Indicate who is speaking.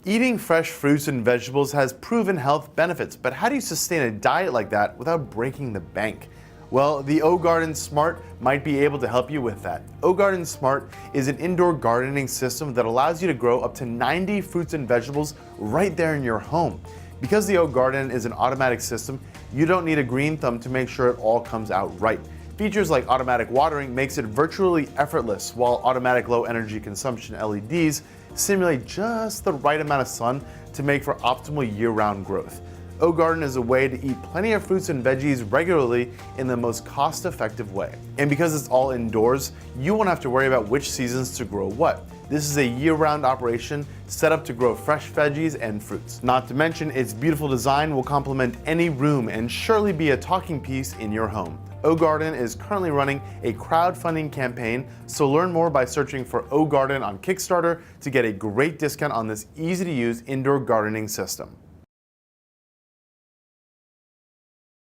Speaker 1: Eating fresh fruits and vegetables has proven health benefits, but how do you sustain a diet like that without breaking the bank? Well, the OGarden Smart might be able to help you with that. OGarden Smart is an indoor gardening system that allows you to grow up to 90 fruits and vegetables right there in your home. Because the OGarden is an automatic system, you don't need a green thumb to make sure it all comes out right. Features like automatic watering makes it virtually effortless, while automatic low energy consumption LEDs simulate just the right amount of sun to make for optimal year-round growth. OGarden is a way to eat plenty of fruits and veggies regularly in the most cost-effective way. And because it's all indoors, you won't have to worry about which seasons to grow what. This is a year-round operation set up to grow fresh veggies and fruits. Not to mention, its beautiful design will complement any room and surely be a talking piece in your home. OGarden is currently running a crowdfunding campaign, so learn more by searching for OGarden on Kickstarter to get a great discount on this easy-to-use indoor gardening system.